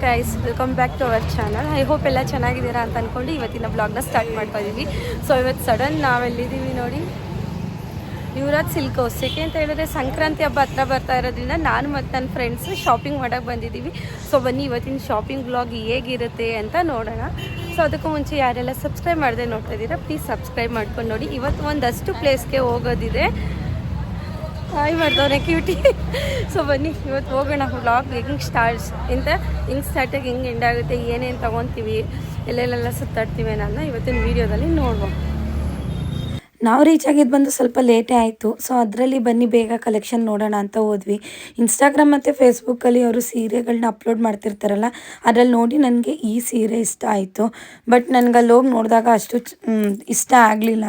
Guys, welcome back to our channel. I hope ಎಲ್ಲ ಚೆನ್ನಾಗಿದ್ದೀರಾ ಅಂತ ಅಂದ್ಕೊಂಡು ಇವತ್ತಿನ ಬ್ಲಾಗ್ನ ಸ್ಟಾರ್ಟ್ ಮಾಡ್ತಾ ಇದ್ದೀವಿ. ಸೊ ಇವತ್ತು ಸಡನ್ ನಾವೆಲ್ಲಿದ್ದೀವಿ ನೋಡಿ, ಯುವರಾಜ್ ಸಿಲ್ಕ್ ಹೌಸ್. ಏಕೆ ಅಂತ ಹೇಳಿದ್ರೆ ಸಂಕ್ರಾಂತಿ ಹಬ್ಬ ಹತ್ರ ಬರ್ತಾ ಇರೋದ್ರಿಂದ ನಾನು ಮತ್ತು ನನ್ನ ಫ್ರೆಂಡ್ಸ್ ಶಾಪಿಂಗ್ ಮಾಡೋಕ್ಕೆ ಬಂದಿದ್ದೀವಿ. ಸೊ ಬನ್ನಿ ಇವತ್ತಿನ ಶಾಪಿಂಗ್ ಬ್ಲಾಗ್ ಹೇಗಿರುತ್ತೆ ಅಂತ ನೋಡೋಣ. ಸೊ ಅದಕ್ಕೂ ಮುಂಚೆ ಯಾರೆಲ್ಲ ಸಬ್ಸ್ಕ್ರೈಬ್ ಮಾಡದೆ ನೋಡ್ತಾ ಇದ್ದೀರಾ ಪ್ಲೀಸ್ ಸಬ್ಸ್ಕ್ರೈಬ್ ಮಾಡ್ಕೊಂಡು ನೋಡಿ. ಇವತ್ತು ಒಂದಷ್ಟು ಪ್ಲೇಸ್ಗೆ ಹೋಗೋದಿದೆ. ಹಾಯ್ ಮಾಡ್ದವ್ರೆ ಕ್ಯೂಟಿ. ಸೊ ಬನ್ನಿ ಇವತ್ತು ಹೋಗೋಣ. ವ್ಲಾಗ್ ಹೆಂಗೆ ಸ್ಟಾರ್ಟಾಗಿ ಹೆಂಗೆ ಎಂಡ್ ಆಗುತ್ತೆ, ಏನೇನು ತೊಗೊತೀವಿ, ಎಲ್ಲೆಲ್ಲೆಲ್ಲ ಸುತ್ತಾಡ್ತೀವಿ ಅನ್ನೋದನ್ನ ಇವತ್ತಿನ ವೀಡಿಯೋದಲ್ಲಿ ನೋಡುವ. ನಾವು ರೀಚ್ ಆಗಿದ್ದು ಬಂದು ಸ್ವಲ್ಪ ಲೇಟೇ ಆಯಿತು. ಸೊ ಅದರಲ್ಲಿ ಬನ್ನಿ ಬೇಗ ಕಲೆಕ್ಷನ್ ನೋಡೋಣ ಅಂತ ಹೋದ್ವಿ. ಇನ್ಸ್ಟಾಗ್ರಾಮ್ ಮತ್ತು ಫೇಸ್ಬುಕ್ಕಲ್ಲಿ ಅವರು ಸೀರೆಗಳನ್ನ ಅಪ್ಲೋಡ್ ಮಾಡ್ತಿರ್ತಾರಲ್ಲ, ಅದರಲ್ಲಿ ನೋಡಿ ನನಗೆ ಈ ಸೀರೆ ಇಷ್ಟ ಆಯಿತು. ಬಟ್ ನನಗೆ ಅಲ್ಲಿ ಹೋಗಿ ನೋಡಿದಾಗ ಅಷ್ಟು ಇಷ್ಟ ಆಗಲಿಲ್ಲ,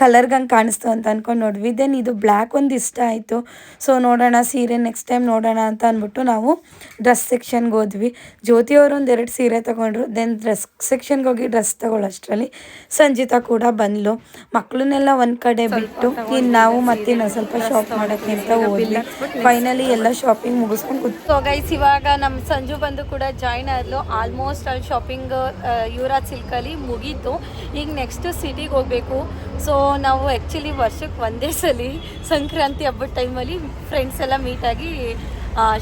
ಕಲರ್ಗಂಗೆ ಕಾಣಿಸ್ತು ಅಂತ ಅಂದ್ಕೊಂಡು ನೋಡಿದ್ವಿ. ದೆನ್ ಇದು ಬ್ಲ್ಯಾಕ್ ಒಂದು ಇಷ್ಟ ಆಯಿತು. ಸೊ ನೋಡೋಣ ಸೀರೆ ನೆಕ್ಸ್ಟ್ ಟೈಮ್ ನೋಡೋಣ ಅಂತ ಅಂದ್ಬಿಟ್ಟು ನಾವು ಡ್ರೆಸ್ ಸೆಕ್ಷನ್ಗೆ ಹೋದ್ವಿ. ಜ್ಯೋತಿಯವರು ಒಂದೆರಡು ಸೀರೆ ತೊಗೊಂಡ್ರು. ದೆನ್ ಡ್ರೆಸ್ ಸೆಕ್ಷನ್ಗೆ ಹೋಗಿ ಡ್ರೆಸ್ ತೊಗೊಳ್ಳೋಷ್ಟರಲ್ಲಿ ಸಂಜಿತಾ ಕೂಡ ಬಂದ್ಲು. ಮಕ್ಕಳನ್ನೆಲ್ಲ ಒಂದ್ ಕಡೆ ಬಿಟ್ಟು ಇನ್ನು ನಾವು ಮತ್ತೆ ಇನ್ನೊಂದು ಸ್ವಲ್ಪ ಶಾಪ್ ಮಾಡೋಕ್ಕೆ ಅಂತ ಹೋದ್ವಿ. ಫೈನಲಿ ಎಲ್ಲ ಶಾಪಿಂಗ್ ಮುಗಿಸ್ಕೊಂಡು ಸೊ ಗೈಸ್, ಇವಾಗ ನಮ್ಮ ಸಂಜು ಬಂದು ಕೂಡ ಜಾಯ್ನ್ ಆದ್ಲು. ಆಲ್ಮೋಸ್ಟ್ ಅಲ್ಲಿ ಶಾಪಿಂಗ್ ಯುವರಾಜ್ ಸಿಲ್ಕಲ್ಲಿ ಮುಗೀತು. ಈಗ ನೆಕ್ಸ್ಟ್ ಸಿಟಿಗೆ ಹೋಗಬೇಕು. ಸೊ ನಾವು ಆ್ಯಕ್ಚುಲಿ ವರ್ಷಕ್ಕೆ ಒಂದೇ ಸಲ ಸಂಕ್ರಾಂತಿ ಹಬ್ಬದ ಟೈಮಲ್ಲಿ ಫ್ರೆಂಡ್ಸ್ ಎಲ್ಲ ಮೀಟಾಗಿ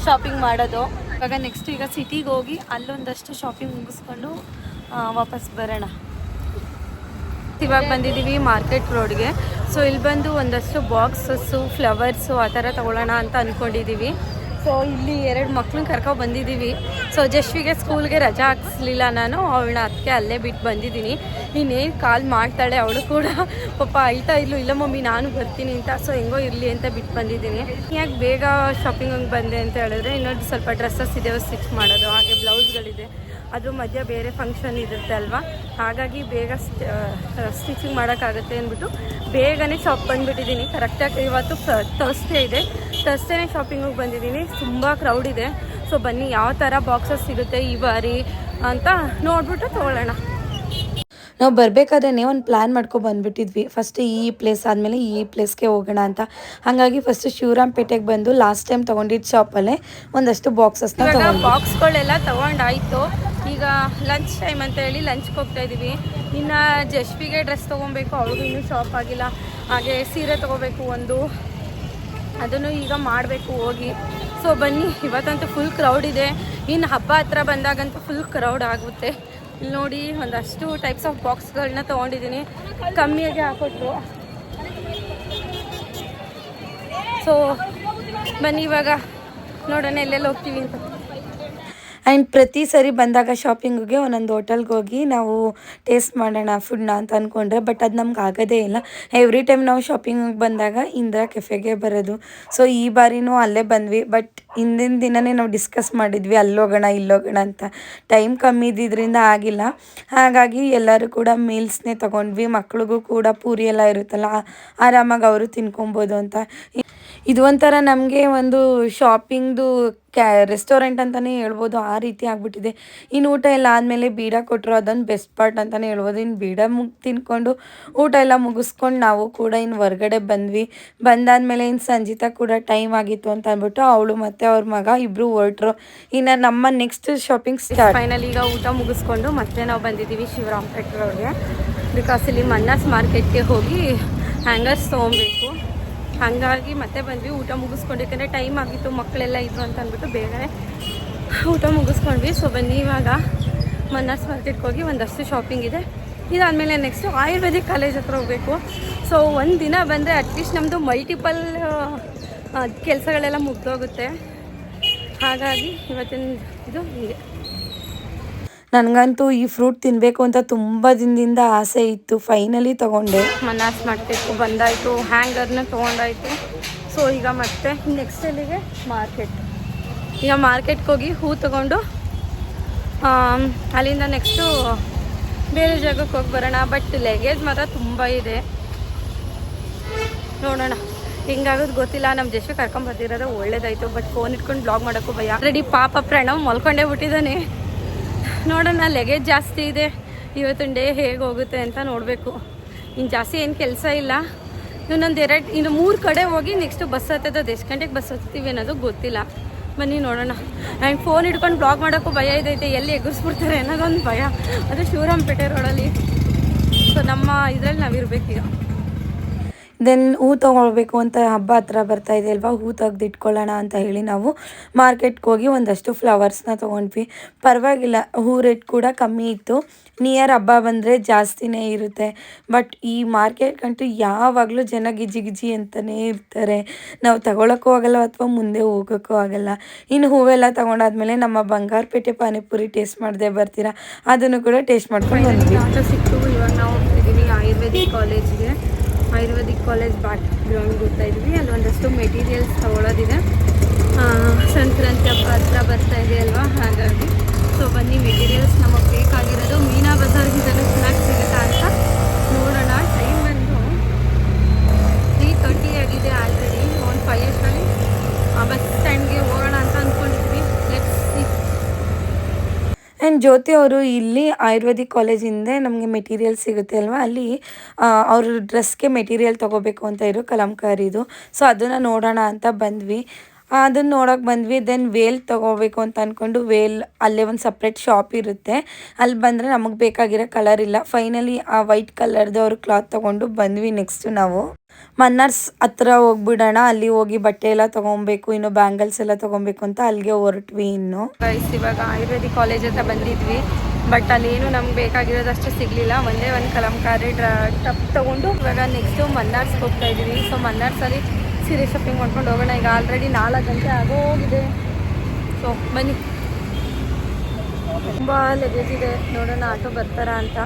ಶಾಪಿಂಗ್ ಮಾಡೋದು. ಇವಾಗ ನೆಕ್ಸ್ಟ್ ಈಗ ಸಿಟಿಗೆ ಹೋಗಿ ಅಲ್ಲೊಂದಷ್ಟು ಶಾಪಿಂಗ್ ಮುಗಿಸ್ಕೊಂಡು ವಾಪಸ್ ಬರೋಣ. ಇವಾಗ ಬಂದಿದ್ದೀವಿ ಮಾರ್ಕೆಟ್ ರೋಡ್ಗೆ. ಸೊ ಇಲ್ಲಿ ಬಂದು ಒಂದಷ್ಟು ಬಾಕ್ಸಸ್ಸು, ಫ್ಲವರ್ಸು ಆ ಥರ ತೊಗೊಳ್ಳೋಣ ಅಂತ ಅಂದ್ಕೊಂಡಿದ್ದೀವಿ. ಸೊ ಇಲ್ಲಿ 2 ಮಕ್ಳನ್ನ ಕರ್ಕೊಂಡು ಬಂದಿದ್ದೀವಿ. ಸೊ ಜಶ್ವಿಗೆ ಸ್ಕೂಲ್ಗೆ ರಜಾ ಹಾಕ್ಸ್ಲಿಲ್ಲ ನಾನು, ಅವಳನ್ನ ಅದಕ್ಕೆ ಅಲ್ಲೇ ಬಿಟ್ಟು ಬಂದಿದ್ದೀನಿ. ಇನ್ನೇನು ಕಾಲ್ ಮಾಡ್ತಾಳೆ, ಅವಳು ಕೂಡ ಪಾಪ ಅಳ್ತಾ ಇಲ್ಲ ಮಮ್ಮಿ ನಾನು ಬರ್ತೀನಿ ಅಂತ. ಸೊ ಹೆಂಗೋ ಇರಲಿ ಅಂತ ಬಿಟ್ಟು ಬಂದಿದ್ದೀನಿ. ಯಾಕೆ ಬೇಗ ಶಾಪಿಂಗಿಗೆ ಬಂದೆ ಅಂತ ಹೇಳಿದ್ರೆ, ಇನ್ನೊಂದು ಸ್ವಲ್ಪ ಡ್ರೆಸ್ಸಸ್ ಇದೆ ಸ್ಟಿಚ್ ಮಾಡೋದು, ಹಾಗೆ ಬ್ಲೌಸ್ಗಳಿದೆ, ಅದ್ರ ಮಧ್ಯೆ ಬೇರೆ ಫಂಕ್ಷನ್ ಇರುತ್ತೆ ಅಲ್ವಾ, ಹಾಗಾಗಿ ಬೇಗ ಸ್ಟಿಚಿಂಗ್ ಮಾಡೋಕ್ಕಾಗುತ್ತೆ ಅಂದ್ಬಿಟ್ಟು ಬೇಗನೆ ಶಾಪ್ ಬಂದುಬಿಟ್ಟಿದ್ದೀನಿ. ಕರೆಕ್ಟಾಗಿ ಇವತ್ತು ಥರ್ಸ್ಡೇ ಇದೆ, ಥರ್ಸ್ಡೇನೇ ಶಾಪಿಂಗಿಗೆ ಬಂದಿದ್ದೀನಿ. ತುಂಬ ಕ್ರೌಡ್ ಇದೆ. ಸೊ ಬನ್ನಿ ಯಾವ ಥರ ಬಾಕ್ಸಸ್ ಸಿಗುತ್ತೆ ಈ ಬಾರಿ ಅಂತ ನೋಡ್ಬಿಟ್ಟು ತೊಗೊಳ್ಳೋಣ. ನಾವು ಬರಬೇಕಾದ್ರೆ ಒಂದು ಪ್ಲ್ಯಾನ್ ಮಾಡ್ಕೊಂಡು ಬಂದುಬಿಟ್ಟಿದ್ವಿ. ಫಸ್ಟ್ ಈ ಪ್ಲೇಸ್ ಆದಮೇಲೆ ಈ ಪ್ಲೇಸ್ಗೆ ಹೋಗೋಣ ಅಂತ. ಹಾಗಾಗಿ ಫಸ್ಟ್ ಶಿವರಾಂಪೇಟೆಗೆ ಬಂದು ಲಾಸ್ಟ್ ಟೈಮ್ ತೊಗೊಂಡಿದ್ದ ಶಾಪಲ್ಲೇ ಒಂದಷ್ಟು ಬಾಕ್ಸಸ್ನ ತೊಗೊಂಡು ಬಾಕ್ಸ್ಗಳೆಲ್ಲ ತೊಗೊಂಡಾಯಿತು. ಈಗ ಲಂಚ್ ಟೈಮ್ ಅಂತ ಹೇಳಿ ಲಂಚ್ಗೆ ಹೋಗ್ತಾ ಇದ್ದೀವಿ. ಇನ್ನು ಜಶ್ವಿಗೆ ಡ್ರೆಸ್ ತೊಗೊಬೇಕು, ಅವ್ರಿಗೂ ಇನ್ನೂ ಶಾಪ್ ಆಗಿಲ್ಲ. ಹಾಗೆ ಸೀರೆ ತೊಗೋಬೇಕು ಒಂದು, ಅದನ್ನು ಈಗ ಮಾಡಬೇಕು ಹೋಗಿ. ಸೊ ಬನ್ನಿ, ಇವತ್ತಂತೂ ಫುಲ್ ಕ್ರೌಡ್ ಇದೆ. ಇನ್ನು ಹಬ್ಬ ಹತ್ರ ಬಂದಾಗಂತೂ ಫುಲ್ ಕ್ರೌಡ್ ಆಗುತ್ತೆ. ಇಲ್ಲಿ ನೋಡಿ ಒಂದಷ್ಟು ಟೈಪ್ಸ್ ಆಫ್ ಬಾಕ್ಸ್ಗಳನ್ನ ತೊಗೊಂಡಿದ್ದೀನಿ, ಕಮ್ಮಿಯಾಗೆ ಹಾಕೊಟ್ರು. ಸೊ ಬನ್ನಿ ಇವಾಗ ನೋಡೋಣ ಎಲ್ಲೆಲ್ಲಿ ಹೋಗ್ತೀವಿ ಅಂತ. ಆ್ಯಂಡ್ ಪ್ರತಿ ಸರಿ ಬಂದಾಗ ಶಾಪಿಂಗಿಗೆ ಒಂದೊಂದು ಹೋಟೆಲ್ಗೆ ಹೋಗಿ ನಾವು ಟೇಸ್ಟ್ ಮಾಡೋಣ ಫುಡ್ನ ಅಂತ ಅಂದ್ಕೊಂಡ್ರೆ, ಬಟ್ ಅದು ನಮ್ಗೆ ಆಗೋದೇ ಇಲ್ಲ. ಎವ್ರಿ ಟೈಮ್ ನಾವು ಶಾಪಿಂಗಿಗೆ ಬಂದಾಗ ಇಂದಿರಾ ಕೆಫೆಗೆ ಬರೋದು. ಸೊ ಈ ಬಾರಿನೂ ಅಲ್ಲೇ ಬಂದ್ವಿ. ಬಟ್ ಹಿಂದಿನ ದಿನವೇ ನಾವು ಡಿಸ್ಕಸ್ ಮಾಡಿದ್ವಿ ಅಲ್ಲೋಗೋಣ ಇಲ್ಲೋಗೋಣ ಅಂತ. ಟೈಮ್ ಕಮ್ಮಿ ಇದ್ದಿದ್ದರಿಂದ ಆಗಿಲ್ಲ. ಹಾಗಾಗಿ ಎಲ್ಲರೂ ಕೂಡ ಮೀಲ್ಸ್ನೇ ತೊಗೊಂಡ್ವಿ. ಮಕ್ಳಿಗೂ ಕೂಡ ಪೂರಿ ಎಲ್ಲ ಇರುತ್ತಲ್ಲ, ಆರಾಮಾಗಿ ಅವರು ತಿನ್ಕೊಬೋದು ಅಂತ. ಇದು ಒಂಥರ ನಮಗೆ ಒಂದು ಶಾಪಿಂಗ್ದು ರೆಸ್ಟೋರೆಂಟ್ ಅಂತಲೇ ಹೇಳ್ಬೋದು, ಆ ರೀತಿ ಆಗಿಬಿಟ್ಟಿದೆ. ಇನ್ನು ಊಟ ಎಲ್ಲ ಆದಮೇಲೆ ಬೀಡ ಕೊಟ್ಟರು, ಅದೊಂದು ಬೆಸ್ಟ್ ಪಾರ್ಟ್ ಅಂತಲೇ ಹೇಳ್ಬೋದು. ಇನ್ನು ಬೀಡ ತಿನ್ಕೊಂಡು ಊಟ ಎಲ್ಲ ಮುಗಿಸ್ಕೊಂಡು ನಾವು ಕೂಡ ಇನ್ನು ಹೊರ್ಗಡೆ ಬಂದ್ವಿ. ಬಂದಾದಮೇಲೆ ಇನ್ನು ಸಂಜಿತಾ ಕೂಡ ಟೈಮ್ ಆಗಿತ್ತು ಅಂತ ಅಂದ್ಬಿಟ್ಟು ಅವಳು ಮತ್ತು ಅವ್ರ ಮಗ ಇಬ್ಬರು ಹೊರಟ್ರು. ಇನ್ನು ನಮ್ಮ ನೆಕ್ಸ್ಟ್ ಶಾಪಿಂಗ್ ಸ್ಟಾರ್ಟ್. ಫೈನಲ್ ಈಗ ಊಟ ಮುಗಿಸ್ಕೊಂಡು ಮತ್ತೆ ನಾವು ಬಂದಿದ್ದೀವಿ ಶಿವರಾಂಪೇಟೆ ರೋಡ್ಗೆ. ಬಿಕಾಸ್ ಇಲ್ಲಿ ಮನ್ನಾಸ್ ಮಾರ್ಕೆಟ್ಗೆ ಹೋಗಿ ಹ್ಯಾಂಗರ್ಸ್ ತೊಗೊಬೇಕು. ಹಾಗಾಗಿ ಮತ್ತೆ ಬಂದ್ವಿ ಊಟ ಮುಗಿಸ್ಕೊಂಡು, ಯಾಕಂದರೆ ಟೈಮ್ ಆಗಿತ್ತು, ಮಕ್ಕಳೆಲ್ಲ ಇದ್ರು ಅಂತ ಅಂದ್ಬಿಟ್ಟು ಬೇಗನೆ ಊಟ ಮುಗಿಸ್ಕೊಂಡ್ವಿ. ಸೊ ಬನ್ನಿ ಇವಾಗ ಮನ್ನಾಸ್ ಮಾರ್ಕೆಟ್ಗೆ ಹೋಗಿ ಒಂದಷ್ಟು ಶಾಪಿಂಗ್ ಇದೆ. ಇದಾದಮೇಲೆ ನೆಕ್ಸ್ಟು ಆಯುರ್ವೇದಿಕ್ ಕಾಲೇಜ್ ಹತ್ರ ಹೋಗಬೇಕು. ಸೊ ಒಂದು ದಿನ ಬಂದರೆ ಅಟ್ಲೀಸ್ಟ್ ನಮ್ಮದು ಮಲ್ಟಿಪಲ್ ಕೆಲಸಗಳೆಲ್ಲ ಮುಗ್ದೋಗುತ್ತೆ. ಹಾಗಾಗಿ ಇವತ್ತಿನ ಇದು ಹೀಗೆ. ನನಗಂತೂ ಈ ಫ್ರೂಟ್ ತಿನ್ನಬೇಕು ಅಂತ ತುಂಬ ದಿನದಿಂದ ಆಸೆ ಇತ್ತು. ಫೈನಲಿ ತೊಗೊಂಡೆ. ಮನ್ನಾಸ್ ಮಾರ್ಕೆಟ್ಗೆ ಬಂದಾಯಿತು, ಹ್ಯಾಂಗರ್ನ ತೊಗೊಂಡಾಯಿತು. ಸೊ ಈಗ ಮತ್ತೆ ನೆಕ್ಸ್ಟ್ ಅಲ್ಲಿಗೆ ಮಾರ್ಕೆಟ್. ಈಗ ಮಾರ್ಕೆಟ್ಗೆ ಹೋಗಿ ಹೂ ತೊಗೊಂಡು ಅಲ್ಲಿಂದ ನೆಕ್ಸ್ಟು ಬೇರೆ ಜಾಗಕ್ಕೆ ಹೋಗಿ ಬರೋಣ. ಬಟ್ ಲಗೇಜ್ ಮಾತ್ರ ತುಂಬ ಇದೆ, ನೋಡೋಣ ಹಿಂಗಾಗೋದು ಗೊತ್ತಿಲ್ಲ. ನಮ್ಮ ಜಸ್ಟ್ ಕರ್ಕೊಂಬರ್ತಿರೋದು ಒಳ್ಳೇದಾಯಿತು. ಬಟ್ ಫೋನ್ ಇಟ್ಕೊಂಡು ಬ್ಲಾಗ್ ಮಾಡೋಕ್ಕೂ ಭಯ. ಆಲ್ರೆಡಿ ಪಾಪ ಪ್ರಣವ್ ಮಲ್ಕೊಂಡೇ ಬಿಟ್ಟಿದ್ದಾನೆ. ನೋಡೋಣ, ಲಗೇಜ್ ಜಾಸ್ತಿ ಇದೆ. ಇವತ್ತಿನ ಡೇ ಹೇಗೆ ಹೋಗುತ್ತೆ ಅಂತ ನೋಡಬೇಕು. ಇನ್ನು ಜಾಸ್ತಿ ಏನು ಕೆಲಸ ಇಲ್ಲ. ಇನ್ನು 3 ಕಡೆ ಹೋಗಿ ನೆಕ್ಸ್ಟ್ ಬಸ್ ಹತ್ತದ. ಅದು ಎಷ್ಟು ಗಂಟೆಗೆ ಬಸ್ ಹತ್ತೀವಿ ಅನ್ನೋದು ಗೊತ್ತಿಲ್ಲ. ಬನ್ನಿ ನೋಡೋಣ. ಆ್ಯಂಡ್ ಫೋನ್ ಹಿಡ್ಕೊಂಡು ಬ್ಲಾಗ್ ಮಾಡೋಕ್ಕೂ ಭಯ ಇದೈತೆ, ಎಲ್ಲಿ ಎಗುರಿಸ್ಬಿಡ್ತಾರೆ ಅನ್ನೋದೊಂದು ಭಯ. ಅದು ಶಿವರಾಮಪೇಟೆ ರೋಡಲ್ಲಿ. ಸೊ ನಮ್ಮ ಇದರಲ್ಲಿ ನಾವಿರ್ಬೇಕೀಗ. ದೆನ್ ಹೂ ತೊಗೊಳ್ಬೇಕು ಅಂತ ಹಬ್ಬ ಹತ್ರ ಬರ್ತಾ ಇದೆ ಅಲ್ವಾ, ಹೂ ತೆಗೆದಿಟ್ಕೊಳ್ಳೋಣ ಅಂತ ಹೇಳಿ ನಾವು ಮಾರ್ಕೆಟ್ಗೆ ಹೋಗಿ ಒಂದಷ್ಟು ಫ್ಲವರ್ಸ್ನ ತೊಗೊಂಡ್ವಿ. ಪರವಾಗಿಲ್ಲ, ಹೂ ರೇಟ್ ಕೂಡ ಕಮ್ಮಿ ಇತ್ತು. ನಿಯರ್ ಹಬ್ಬ ಬಂದರೆ ಜಾಸ್ತಿನೇ ಇರುತ್ತೆ. ಬಟ್ ಈ ಮಾರ್ಕೆಟ್ಗಂತೂ ಯಾವಾಗಲೂ ಜನ ಗಿಜಿ ಗಿಜಿ ಅಂತಲೇ ಇರ್ತಾರೆ. ನಾವು ತಗೊಳಕ್ಕೂ ಆಗಲ್ಲ ಅಥವಾ ಮುಂದೆ ಹೋಗೋಕ್ಕೂ ಆಗಲ್ಲ. ಇನ್ನು ಹೂವೆಲ್ಲ ತೊಗೊಂಡಾದ್ಮೇಲೆ ನಮ್ಮ ಬಂಗಾರಪೇಟೆ ಪಾನಿಪುರಿ ಟೇಸ್ಟ್ ಮಾಡದೆ ಬರ್ತೀರಾ, ಅದನ್ನು ಕೂಡ ಟೇಸ್ಟ್ ಮಾಡ್ಕೊಂಡು ಬಂದ್ವಿ. ಆಟೋ ಸಿಕ್ತು. ಇವಾಗ ನಾವು ಹೋಗ್ತಿದ್ದೀವಿ ಆಯುರ್ವೇದಿಕ್ ಕಾಲೇಜ್ಗೆ. ಆಯುರ್ವೇದಿಕ್ ಕಾಲೇಜ್ ಬ್ಯಾಕ್ ಗ್ರೌಂಡ್ ಹೋಗ್ತಾ ಇದ್ವಿ. ಅಲ್ಲಿ ಒಂದಷ್ಟು ಮೆಟೀರಿಯಲ್ಸ್ ತೊಗೊಳೋದಿದೆ. ಸಂಕ್ರಾಂತಿ ಹಬ್ಬ ಹತ್ರ ಬರ್ತಾ ಇದೆ ಅಲ್ವಾ, ಹಾಗಾಗಿ ಸೊ ಬನ್ನಿ ಮೆಟೀರಿಯಲ್ಸ್ ನಮಗೆ ಬೇಕಾಗಿರೋದು. ಮೀನಾ ಬಜಾರ್ಗಿಂದಲೂ ಚೆನ್ನಾಗಿ ಸಿಗುತ್ತಾ ಅಂತ ನೋಡೋಣ. ಟೈಮ್ ಬಂದು 3:30 ಆಗಿದೆ ಆಲ್ರೆಡಿ. ಒಂದು 5 ಅಷ್ಟರಲ್ಲಿ ಬಸ್ ಸ್ಟ್ಯಾಂಡ್ಗೆ ಹೋಗೋಣ ಅಂತ ಅಂದ್ಕೊಂಡಿದ್ವಿ. Let's see. ಆ್ಯಂಡ್ ಜ್ಯೋತಿ ಅವರು ಇಲ್ಲಿ ಆಯುರ್ವೇದಿಕ್ ಕಾಲೇಜಿಂದ ನಮಗೆ ಮೆಟೀರಿಯಲ್ ಸಿಗುತ್ತೆ ಅಲ್ವಾ, ಅಲ್ಲಿ ಅವ್ರ ಡ್ರೆಸ್ಗೆ ಮೆಟೀರಿಯಲ್ ತೊಗೋಬೇಕು ಅಂತ ಇರೋ ಕಲಂಕಾರಿದು. ಸೊ ಅದನ್ನು ನೋಡೋಣ ಅಂತ ಬಂದ್ವಿ. ಅದನ್ನು ನೋಡೋಕೆ ಬಂದ್ವಿ. ದೆನ್ ವೇಲ್ ತೊಗೋಬೇಕು ಅಂತ ಅಂದ್ಕೊಂಡು ವೇಲ್ ಅಲ್ಲೇ ಒಂದು ಸಪ್ರೇಟ್ ಶಾಪ್ ಇರುತ್ತೆ, ಅಲ್ಲಿ ಬಂದರೆ ನಮಗೆ ಬೇಕಾಗಿರೋ ಕಲರ್ ಇಲ್ಲ. ಫೈನಲಿ ಆ ವೈಟ್ ಕಲರ್ದು ಅವರು ಕ್ಲಾತ್ ತೊಗೊಂಡು ಬಂದ್ವಿ. ನೆಕ್ಸ್ಟು ನಾವು ಮನ್ನಾರ್ಸ್ ಹತ್ರ ಹೋಗ್ಬಿಡೋಣ, ಅಲ್ಲಿ ಹೋಗಿ ಬಟ್ಟೆ ಎಲ್ಲ ತೊಗೊಬೇಕು, ಇನ್ನು ಬ್ಯಾಂಗಲ್ಸ್ ಎಲ್ಲ ತೊಗೊಬೇಕು ಅಂತ ಅಲ್ಲಿಗೆ ಹೊರಟ್ವಿ. ಇನ್ನು ಇವಾಗ ಆಯುರ್ವೇದಿಕ್ ಕಾಲೇಜ್ ಹತ್ರ ಬಂದಿದ್ವಿ. ಬಟ್ ಅಲ್ಲೇನು ನಮ್ಗೆ ಬೇಕಾಗಿರೋದಷ್ಟು ಸಿಗಲಿಲ್ಲ. ಒಂದೇ ಒಂದು ಕಲಂಕಾರಿ ಟಪ್ ತೊಗೊಂಡು ಇವಾಗ ನೆಕ್ಸ್ಟು ಮನ್ನಾರ್ಸ್ಗೆ ಹೋಗ್ತಾ ಇದ್ದೀವಿ. ಸೊ ಮನ್ನಾರ್ಸಲ್ಲಿ ಸೀರೆ ಶಾಪಿಂಗ್ ಮಾಡ್ಕೊಂಡು ಹೋಗೋಣ. ಈಗ ಆಲ್ರೆಡಿ 4 ಗಂಟೆ ಆಗೋಗಿದೆ. ಸೊ ಬನ್ನಿ. ತುಂಬ ಲಗೇಜ್ ಇದೆ, ನೋಡೋಣ ಆಟೋ ಬರ್ತಾರಾ ಅಂತ.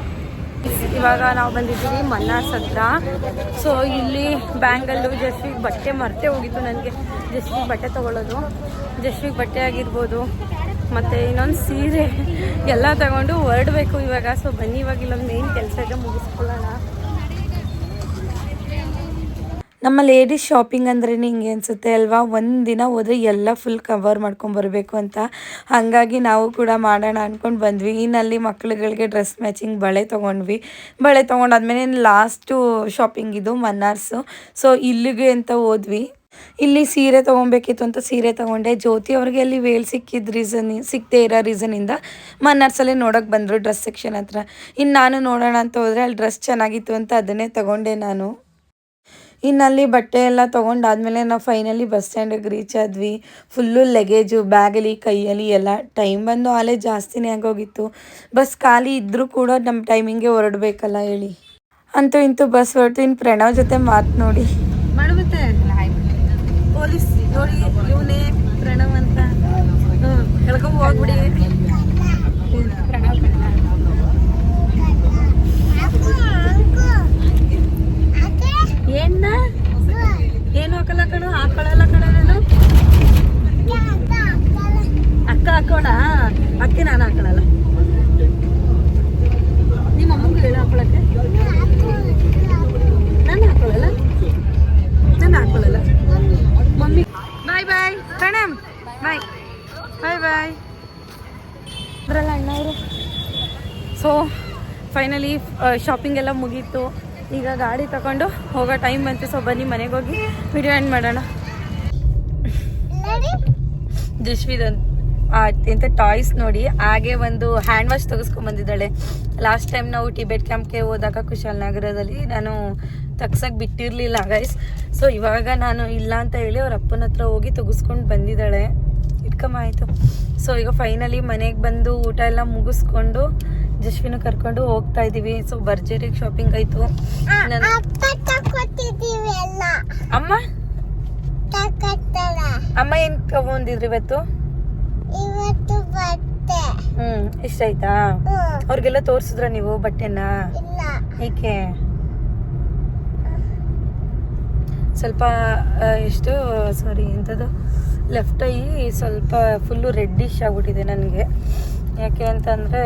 ಇವಾಗ ನಾವು ಬಂದಿದ್ದೀವಿ ಮನ್ನಾರ್ಸ್ ಹತ್ರ. ಸೊ ಇಲ್ಲಿ ಬ್ಯಾಂಗಲ್ಲು ಜಸ್ವಿಗೆ ಬಟ್ಟೆ ಮರ್ತೇ ಹೋಗಿತ್ತು ನನಗೆ. ಜಸ್ವಿಗೆ ಬಟ್ಟೆ ತೊಗೊಳ್ಳೋದು, ಜಸ್ವಿಗೆ ಬಟ್ಟೆ ಆಗಿರ್ಬೋದು, ಮತ್ತು ಇನ್ನೊಂದು ಸೀರೆ ಎಲ್ಲ ತಗೊಂಡು ಹೊರಡಬೇಕು ಇವಾಗ. ಸೊ ಬನ್ನಿ, ಇವಾಗ ಇಲ್ಲೊಂದು ಮೇನ್ ಕೆಲಸ ಇದೆ, ಮುಗಿಸ್ಕೊಳ್ಳೋಣ. ನಮ್ಮ ಲೇಡೀಸ್ ಶಾಪಿಂಗ್ ಅಂದ್ರೆ ಹಿಂಗೆ ಅನಿಸುತ್ತೆ ಅಲ್ವಾ, ಒಂದಿನ ಹೋದರೆ ಎಲ್ಲ ಫುಲ್ ಕವರ್ ಮಾಡ್ಕೊಂಬರ್ಬೇಕು ಅಂತ. ಹಾಗಾಗಿ ನಾವು ಕೂಡ ಮಾಡೋಣ ಅಂದ್ಕೊಂಡು ಬಂದ್ವಿ. ಇನ್ನಲ್ಲಿ ಮಕ್ಳುಗಳಿಗೆ ಡ್ರೆಸ್ ಮ್ಯಾಚಿಂಗ್ ಬಳೆ ತೊಗೊಂಡ್ವಿ. ಬಳೆ ತೊಗೊಂಡಾದ್ಮೇಲೆ ಲಾಸ್ಟು ಶಾಪಿಂಗ್ ಇದು ಮನ್ನಾರ್ಸು. ಸೊ ಇಲ್ಲಿಗೆ ಅಂತ ಹೋದ್ವಿ. ಇಲ್ಲಿ ಸೀರೆ ತೊಗೊಬೇಕಿತ್ತು ಅಂತ ಸೀರೆ ತೊಗೊಂಡೆ. ಜ್ಯೋತಿ ಅವ್ರಿಗೆ ಅಲ್ಲಿ ವೇಲ್ ಸಿಗದೇ ಇರೋ ರೀಸನಿಂದ ಮನ್ನಾರ್ಸಲ್ಲೇ ನೋಡೋಕೆ ಬಂದರು ಡ್ರೆಸ್ ಸೆಕ್ಷನ್ ಹತ್ರ. ಇನ್ನು ನಾನು ನೋಡೋಣ ಅಂತ ಹೋದರೆ ಅಲ್ಲಿ ಡ್ರೆಸ್ ಚೆನ್ನಾಗಿತ್ತು ಅಂತ ಅದನ್ನೇ ತೊಗೊಂಡೆ ನಾನು. ಇನ್ನಲ್ಲಿ ಬಟ್ಟೆ ಎಲ್ಲ ತೊಗೊಂಡಾದ್ಮೇಲೆ ನಾವು ಫೈನಲಿ ಬಸ್ ಸ್ಟ್ಯಾಂಡಿಗೆ ರೀಚ್ ಆದ್ವಿ. ಫುಲ್ಲು ಲಗೇಜು ಬ್ಯಾಗಲ್ಲಿ ಕೈಯಲ್ಲಿ ಎಲ್ಲ. ಟೈಮ್ ಬಂದು ಆಲೇ ಜಾಸ್ತಿನೇ ಆಗೋಗಿತ್ತು. ಬಸ್ ಖಾಲಿ ಇದ್ದರೂ ಕೂಡ ನಮ್ಮ ಟೈಮಿಂಗ್ಗೆ ಹೊರಡಬೇಕಲ್ಲ ಹೇಳಿ. ಅಂತೂ ಇಂತೂ ಬಸ್ ಹೊರಟು. ಇನ್ನು ಪ್ರಣವ್ ಜೊತೆ ಮಾತು ನೋಡಿ ಮಾಡುತ್ತೆ ಪೊಲೀಸ್ ನೋಡಿ, ಇವನೇ ಪ್ರಣವ್ ಅಂತ. ಹೇಳ್ಕೊಂಡು ಹೋಗ್ಬಿಡಿ. ಏನ ಏನು ಹಾಕಲ್ಲ ಕಣೋ, ಹಾಕೊಳ್ಳಲ್ಲ ಕಣೋ ನಾನು. ಅಕ್ಕ ಹಾಕೋಣ, ಅಕ್ಕಿ ನಾನು ಹಾಕೊಳ್ಳಲ್ಲ. ನಿಮ್ಮ ಅಮ್ಮಂಗೆ ಹೇಳು ಹಾಕೊಳಕ್ಕೆ. ನಾನು ಹಾಕೊಳ್ಳಲ್ಲ, ನಾನು ಹಾಕೊಳ್ಳಲ್ಲ. ಮಮ್ಮಿ ಬಾಯ್ ಬಾಯ್ ಪ್ರಣಮ್, ಬಾಯ್ ಬಾಯ್ ಬಾಯ್ ಬರಲ್ಲ ಅಣ್ಣವರು. ಸೊ ಫೈನಲಿ ಶಾಪಿಂಗ್ ಎಲ್ಲ ಮುಗೀತು. ಈಗ ಗಾಡಿ ತಗೊಂಡು ಹೋಗೋ ಟೈಮ್ ಬಂತು. ಸೊ ಬನ್ನಿ ಮನೆಗೆ ಹೋಗಿ ವಿಡಿಯೋ ಎಂಡ್ ಮಾಡೋಣ. ಜಶ್ವಿದೊಂದು ಎಂಥ ಟಾಯ್ಸ್ ನೋಡಿ, ಹಾಗೆ ಒಂದು ಹ್ಯಾಂಡ್ ವಾಶ್ ತೆಗೆಸ್ಕೊಂಡ್ಬಂದಿದ್ದಾಳೆ. ಲಾಸ್ಟ್ ಟೈಮ್ ನಾವು ಟಿಬೆಟ್ ಕ್ಯಾಂಪ್ಗೆ ಹೋದಾಗ ಕುಶಾಲನಗರದಲ್ಲಿ ನಾನು ತಗ್ಸಕ್ಕೆ ಬಿಟ್ಟಿರಲಿಲ್ಲ ಗೈಸ್. ಸೊ ಇವಾಗ ನಾನು ಇಲ್ಲ ಅಂತ ಹೇಳಿ ಅವ್ರ ಅಪ್ಪನ ಹತ್ರ ಹೋಗಿ ತೆಗೆಸ್ಕೊಂಡು ಬಂದಿದ್ದಾಳೆ. ಇಟ್ಕಮ್ಮ ಆಯಿತು. ಸೊ ಈಗ ಫೈನಲಿ ಮನೆಗೆ ಬಂದು ಊಟ ಎಲ್ಲ ಮುಗಿಸ್ಕೊಂಡು ಜಶ್ವಿನ ಕರ್ಕೊಂಡು ಹೋಗ್ತಾ ಇದ್ದೀವಿ. ಸೊ ಭರ್ಜರಿಗೆ ಶಾಪಿಂಗ್ ಆಯಿತು. ಅಮ್ಮ ಅಮ್ಮ ಏನು ತಗೊಂಡಿದ್ರಿ ಇವತ್ತು? ಇಷ್ಟ ಆಯ್ತಾ? ಅವ್ರಿಗೆಲ್ಲ ತೋರಿಸಿದ್ರ ನೀವು ಬಟ್ಟೆನ? ಏಕೆ? ಸ್ವಲ್ಪ ಎಷ್ಟು ಸಾರಿ ಎಂಥದ್ದು ಲೆಫ್ಟ್ ಐ ಸ್ವಲ್ಪ ಫುಲ್ಲು ರೆಡ್ಡಿಶ್ ಆಗಿಬಿಟ್ಟಿದೆ ನನಗೆ. ಯಾಕೆ ಅಂತಂದರೆ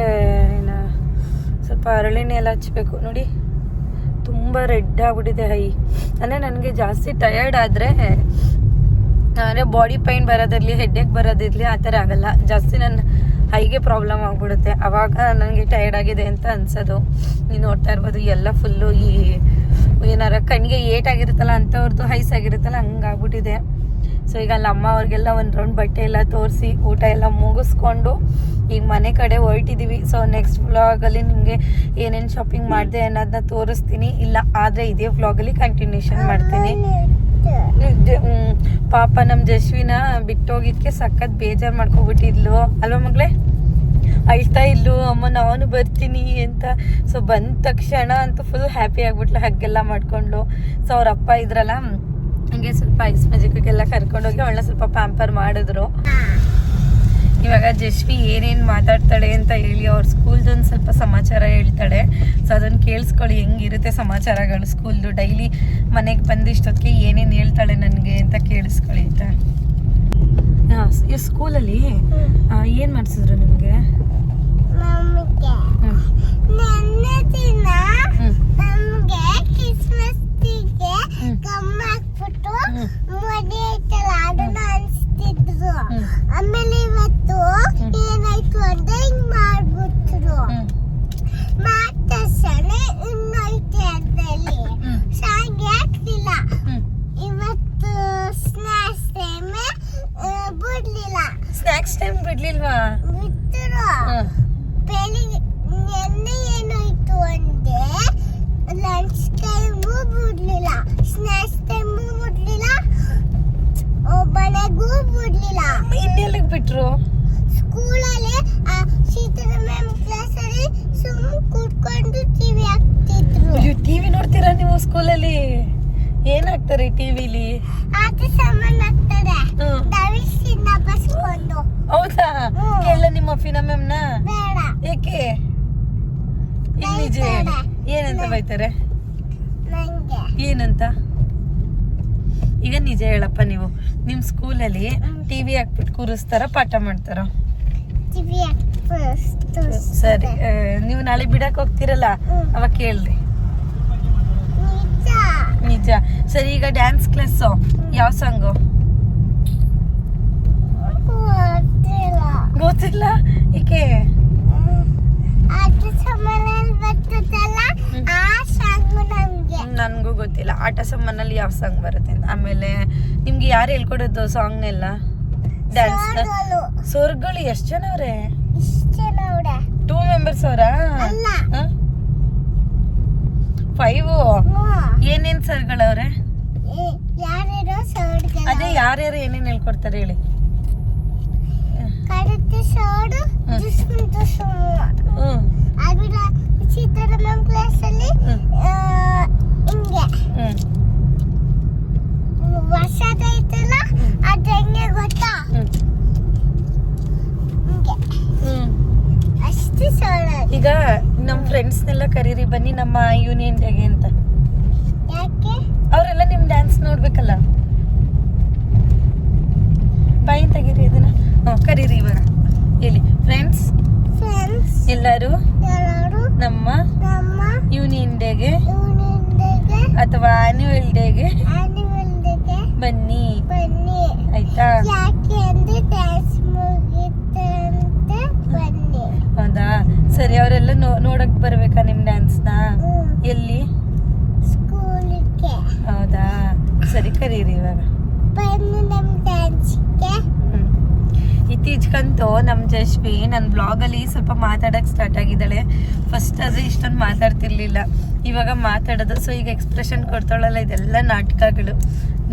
ಏನು ಸ್ವಲ್ಪ ಹರಳೆಣ್ಣೆ ಎಲ್ಲ ಹಚ್ಚಬೇಕು ನೋಡಿ, ತುಂಬ ರೆಡ್ ಆಗಿಬಿಟ್ಟಿದೆ ಐ. ಅಂದರೆ ನನಗೆ ಜಾಸ್ತಿ ಟಯರ್ಡ್ ಆದರೆ ಅಂದರೆ ಬಾಡಿ ಪೈನ್ ಬರೋದಿರಲಿ ಹೆಡ್ಡೇಕ್ ಬರೋದಿರಲಿ ಆ ಥರ ಆಗಲ್ಲ. ಜಾಸ್ತಿ ನನ್ನ ಐಗೆ ಪ್ರಾಬ್ಲಮ್ ಆಗಿಬಿಡುತ್ತೆ, ಆವಾಗ ನನಗೆ ಟಯರ್ಡ್ ಆಗಿದೆ ಅಂತ ಅನ್ಸೋದು. ನೀವು ನೋಡ್ತಾ ಇರ್ಬೋದು ಎಲ್ಲ ಫುಲ್ಲು ಈ ಏನಾರ ಕಣ್ಣಿಗೆ ಏಟಾಗಿರುತ್ತಲ್ಲ ಅಂಥವ್ರದ್ದು ಐಸ್ ಆಗಿರುತ್ತಲ್ಲ ಹಂಗಾಗ್ಬಿಟ್ಟಿದೆ. ಸೊ ಈಗ ಅಲ್ಲಿ ಅಮ್ಮ ಅವ್ರಿಗೆಲ್ಲ ಒಂದು ರೌಂಡ್ ಬಟ್ಟೆ ಎಲ್ಲ ತೋರಿಸಿ ಊಟ ಎಲ್ಲ ಮುಗಿಸ್ಕೊಂಡು ಈಗ ಮನೆ ಕಡೆ ಹೊರಟಿದ್ದೀವಿ. ಸೊ ನೆಕ್ಸ್ಟ್ ವ್ಲಾಗಲ್ಲಿ ನಿಮಗೆ ಏನೇನು ಶಾಪಿಂಗ್ ಮಾಡಿದೆ ಅನ್ನೋದನ್ನ ತೋರಿಸ್ತೀನಿ, ಇಲ್ಲ ಆದರೆ ಇದೇ ವ್ಲಾಗಲ್ಲಿ ಕಂಟಿನ್ಯೂಷನ್ ಮಾಡ್ತೀನಿ. ಪಾಪ ನಮ್ಮ ಜಸ್ವಿನ ಬಿಟ್ಟೋಗಿದ್ಕೆ ಸಖತ್ ಬೇಜಾರು ಮಾಡ್ಕೊಬಿಟ್ಟಿದ್ಲು ಅಲ್ವಾ ಮಗಳೇ? ಅಳ್ತಾ ಇಲ್ಲು ಅಮ್ಮ ನಾನು ಬರ್ತೀನಿ ಅಂತ. ಸೊ ಬಂದ ತಕ್ಷಣ ಅಂತೂ ಫುಲ್ ಹ್ಯಾಪಿ ಆಗ್ಬಿಟ್ಲು, ಹಗ್ಗೆಲ್ಲ ಮಾಡ್ಕೊಂಡ್ಲು. ಸೊ ಅವ್ರ ಅಪ್ಪ ಇದ್ರಲ್ಲ ಹಂಗೆ ಸ್ವಲ್ಪ ಐಸ್ ಮ್ಯಾಜಿಕ್ಗೆಲ್ಲ ಕರ್ಕೊಂಡೋಗಿ ಅವಳನ್ನ ಸ್ವಲ್ಪ ಪ್ಯಾಂಪರ್ ಮಾಡಿದ್ರು. ಇವಾಗ ಜಸ್ವಿ ಏನೇನು ಮಾತಾಡ್ತಾಳೆ ಅಂತ ಹೇಳಿ ಅವ್ರ ಸ್ಕೂಲ್ದೊಂದು ಸ್ವಲ್ಪ ಸಮಾಚಾರ ಹೇಳ್ತಾಳೆ. ಸೊ ಅದನ್ನು ಕೇಳಿಸ್ಕೊಳ್ಳಿ, ಹೆಂಗಿರುತ್ತೆ ಸಮಾಚಾರಗಳು ಸ್ಕೂಲ್ದು. ಡೈಲಿ ಮನೆಗೆ ಬಂದಿಷ್ಟೊತ್ತಿಗೆ ಏನೇನು ಹೇಳ್ತಾಳೆ ನನಗೆ ಅಂತ ಕೇಳಿಸ್ಕೊಳ್ಳಿ ಅಂತ. ಈ ಸ್ಕೂಲಲ್ಲಿ ಏನು ಮಾಡಿಸಿದ್ರು ನಿಮಗೆ? ನೆನ್ನೆ ದಿನ ನಮ್ಗೆ ಕ್ರಿಸ್ಮಸ್ಗೆ ಗಮ್ ಹಾಕ್ಬಿಟ್ಟು ಮನೆ ಐತಲ್ಲ ಅದನ್ನ ಅನ್ಸ್ತಿದ್ರು. ಆಮೇಲೆ ಇವತ್ತು ಏನಾಯ್ತು ಅಂದ್ರೆ ಹಿಂಗ್ ಮಾಡ್ಬಿಟ್ರು. ಮಾಡ ತಕ್ಷಣ ಇನ್ನೈತೆ ಅದ್ರಲ್ಲಿ ಸಾಂಗ್ ಹಾಕ್ಲಿಲ್ಲ. ಇವತ್ತು ಸ್ನ್ಯಾಕ್ಸ್ ಟೈಮ್ ಬಿಡ್ಲಿಲ್ಲ. ಸ್ನ್ಯಾಕ್ಸ್ ಟೈಮ್ ಬಿಡ್ಲಿಲ್ವಾ? ಬಿಟ್ಟರು. ಬೆಳಿಗ್ಗೆ ನೆನ್ನೆ ಏನಾಯ್ತು ಅಂದ್ರೆ ಲಂಚ್ ಟೈಮು ಬಿಡ್ಲಿಲ್ಲ, ಸ್ನ್ಯಾಕ್ಸ್ ಟೈಮು ಬಿಡ್ಲಿಲ್ಲ, ಮನೆಗೂ ಬಿಡ್ಲಿಲ್ಲ. ಇನ್ನೆಲ್ಲಿಗೆ ಬಿಟ್ರು? ಸ್ಕೂಲಲ್ಲಿ ಶೀತಲ ಮ್ಯಾಮ್ ಕ್ಲಾಸಲ್ಲಿ ಸುಮ್ಮನೆ ಕೂತ್ಕೊಂಡು ಟಿವಿ ಹಾಕ್ತಿದ್ರು. ಅಯ್ಯೋ, ಟಿವಿ ನೋಡ್ತೀರಾ ನೀವು ಸ್ಕೂಲಲ್ಲಿ? ಏನಾಗ್ತಾರೆ ಟಿವಿಲಿ? ಆಟ ಸಾಮಾನು ಹಾಕ್ತಾರೆ, ದವಿಸಿನ ಬಸ್ಕೊಂಡು. ಹೌದಾ? ಕೇಳ ನಿಮ್ಮ ಅಫಿನಾ ಮ್ಯಾಮ್ನ? ಬೇಡ. ಏಕೆ? ಇಲ್ಲಿ ನಿಜ ಹೇಳಿ, ಏನಂತ ಬೈತಾರೆ? ನಂಗೆ ಏನಂತ? ಈಗ ನಿಜ ಹೇಳಪ್ಪ, ನೀವು ನಿಮ್ಮ ಸ್ಕೂಲಲ್ಲಿ ಟಿವಿ ಹಾಕ್ಬಿಟ್ಟು ಕೂರಿಸ್ತಾರ, ಪಾಠ ಮಾಡ್ತಾರ? ಟಿವಿ ಹಾಕ್ಬಿಟ್ಟು. ಸರಿ, ನೀವು ನಾಳೆ ಬಿಡಕ್ ಹೋಗ್ತಿರಲ್ಲ ಅವಾಗ ಕೇಳ್ರಿ. ನಿಜ. ನಿಜ. ಸರಿ, ಈಗ ಡ್ಯಾನ್ಸ್ ಕ್ಲಾಸ್ ಯಾವ ಸಾಂಗು? ಗೊತ್ತಿಲ್ಲ. ಏಕೆ? ಆಟ ಸಾಮಾನಲ್ಲಿ ಬರ್ತದಲ್ಲ ಆ ಸಾಂಗು ನಮ್ಗೆ. ನನ್ಗೂ ಗೊತ್ತಿಲ್ಲ ಆಟ ಸಾಮಾನಲ್ಲಿ ಯಾವ ಸಾಂಗ್ ಬರುತ್ತೆ ಅಂತ. ಆಮೇಲೆ ನಿಮ್ಗೆ ಯಾರು ಹೇಳ್ಕೊಡೋದು ಸಾಂಗ್ನೆಲ್ಲ? ಡ್ಯಾನ್ಸ್ ಸರ್ಗಳು. ಸರ್ಗಳು ಎಷ್ಟು ಜನ ಅವ್ರೆ? ಇಷ್ಟೇ ನೋಡೆ. 2 ಮೆಂಬರ್ಸ್ ಅವರಾ? ಅಲ್ಲ. 5. ಏನೇನ್ ಸರ್ಗಳವ್ರೆ? ಯಾರ್ಯಾರೋ ಸರ್ಗಳು. ಅದೇ ಯಾರ್ಯಾರು ಏನೇನ್ ಹೇಳ್ಕೊಡ್ತಾರೆ ಹೇಳಿ. ಕರಾಟೆ ಸರ್ಡು, ದುಶ್ಮನ್ ದುಶ್ಮನ್. ಆಮೇಲೆ ಶೀತಲ ಮ್ಯಾಮ್ ಕ್ಲಾಸಲ್ಲಿ ಹಿಂಗೆ ವರ್ಷದ ಐತಲ್ಲ ಅದು ಹೆಂಗೆ ಗೊತ್ತಾ? ಹಿಂಗೆ ಅಷ್ಟು ಸರಳ. ಈಗ ನಮ್ ಫ್ರೆಂಡ್ಸ್ನೆಲ್ಲ ಕರೀರಿ, ಬನ್ನಿ ನಮ್ಮ ಯೂನಿಯನ್ ಡೇಗೆ ಅಂತ. ಯಾಕೆ? ಅವರೆಲ್ಲ ನಿಮ್ ಡ್ಯಾನ್ಸ್ ನೋಡ್ಬೇಕಲ್ಲ. ಬಾಯಿನ್ ತೆಗೀರಿ ಅದನ್ನ. ಕರೀರಿ ಇವಾಗ. ಹೇಳಿ, ಫ್ರೆಂಡ್ಸ್ ಎಲ್ಲರೂ ನಮ್ಮ ಯೂನಿಯನ್ ಡೇಗೆ ಅಥವಾ ಆನ್ಯುವಲ್ ಡೇಗೆ ಬನ್ನಿ, ಆಯ್ತಾ? ಯಾಕೆ ಅಂದ್ರೆ ಡ್ಯಾನ್ಸ್ ಮುಗಿತಂತೆ ಬನ್ನಿ. ಹೌದಾ? ಸರಿ, ಅವರೆಲ್ಲ ನೋಡಕ್ ಬರ್ಬೇಕಾ ನಿಮ್ ಡ್ಯಾನ್ಸ್ನ? ಎಲ್ಲಿ? ಸ್ಕೂಲಿಗೆ. ಹೌದಾ? ಸರಿ, ಕರೀರಿ ಇವಾಗ. ಬನ್ನಿ ನಮ್ ಡ್ಯಾನ್ಸ್ಗೆ. ಇತ್ತೀಚೆಗಂತೂ ನಮ್ಮ ಜಸ್ವಿ ನನ್ನ ಬ್ಲಾಗಲ್ಲಿ ಸ್ವಲ್ಪ ಮಾತಾಡೋಕ್ಕೆ ಸ್ಟಾರ್ಟ್ ಆಗಿದ್ದಾಳೆ. ಫಸ್ಟ್ ಆದರೆ ಇಷ್ಟೊಂದು ಮಾತಾಡ್ತಿರ್ಲಿಲ್ಲ, ಇವಾಗ ಮಾತಾಡೋದು. ಸೊ ಈಗ ಎಕ್ಸ್ಪ್ರೆಷನ್ ಕೊಡ್ತಾಳಲ್ಲ, ಇದೆಲ್ಲ ನಾಟಕಗಳು,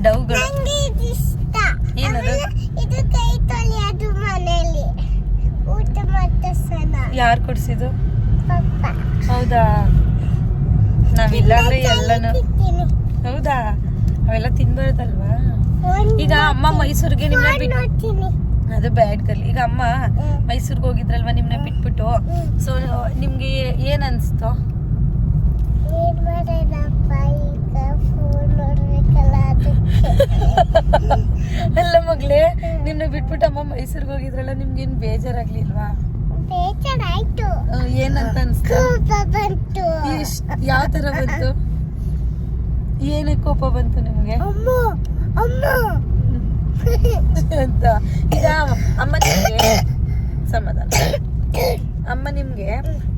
ಡವ್ಗಳು. ಏನದು? ಇದು ಕೈ ತೊಳೆಯೋದು ಮನೆಯಲ್ಲಿ ಊಟ ಮಾಡ್ತಾನ. ಯಾರು ಕೊಡ್ಸಿದ್ದು? ಪಪ್ಪ. ಹೌದಾ? ನಾವಿಲ್ಲಾಂದ್ರೆ ಎಲ್ಲನೂ. ಹೌದಾ? ಅವೆಲ್ಲ ತಿನ್ಬಾರ್ದಲ್ವಾ? ಈಗ ಅಮ್ಮ ಮೈಸೂರಿಗೆ ನಿಮ್ಮನ್ನ ಬಿಟ್ಟು, ಅದು ಬ್ಯಾಡ್ ಗರ್ಲ್. ಈಗ ಅಮ್ಮ ಮೈಸೂರಿಗೆ ಹೋಗಿದ್ರಲ್ವಾ ನಿಮ್ಮನ್ನ ಬಿಟ್ಬಿಟ್ಟು, ಸೊ ನಿಮ್ಗೆ ಏನ್ ಅನ್ಸ್ತು? ಅಲ್ಲ ಮಗಳೇ, ನಿನ್ನ ಬಿಟ್ಬಿಟ್ಟು ಅಮ್ಮ ಮೈಸೂರಿಗೆ ಹೋಗಿದ್ರಲ್ಲ, ನಿಮ್ಗೇನ್ ಬೇಜಾರಾಗ್ಲಿಲ್ವಾ? ಬೇಜಾರಾಯ್ತು. ಏನಂತ ಅನ್ಸ್ತು? ಯಾವ ತರ ಬಂತು? ಏನಕ್ಕೆ ಕೋಪ ಬಂತು ನಿಮ್ಗೆ ಅಂತ? ಈಗ ಅಮ್ಮ ನಿಮ್ಗೆ ಸಮಾಧಾನ. ಅಮ್ಮ ನಿಮ್ಗೆ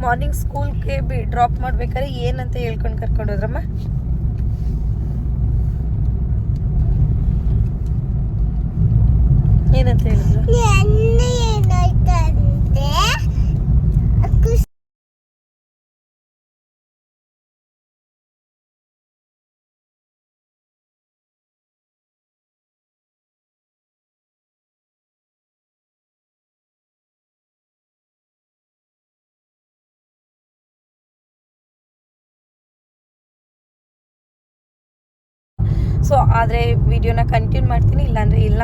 ಮಾರ್ನಿಂಗ್ ಸ್ಕೂಲ್ಗೆ ಡ್ರಾಪ್ ಮಾಡ್ಬೇಕಾದ್ರೆ ಏನಂತ ಹೇಳ್ಕೊಂಡು ಕರ್ಕೊಂಡು ಹೋದ್ರಮ್ಮ? ಏನಂತ ಹೇಳಿದ್ರು? ಎಣ್ಣೆ ಏನಾಯ್ತಂತೆ ಸೊ ಆದರೆ ವಿಡಿಯೋನ ಕಂಟಿನ್ಯೂ ಮಾಡ್ತೀನಿ, ಇಲ್ಲಾಂದರೆ ಇಲ್ಲ.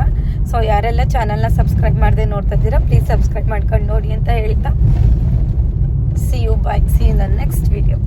ಸೊ ಯಾರೆಲ್ಲ ಚಾನಲ್ನ ಸಬ್ಸ್ಕ್ರೈಬ್ ಮಾಡದೆ ನೋಡ್ತಾ ಇದ್ದೀರಾ ಪ್ಲೀಸ್ ಸಬ್ಸ್ಕ್ರೈಬ್ ಮಾಡ್ಕೊಂಡು ನೋಡಿ ಅಂತ ಹೇಳ್ತಾ see you the next video.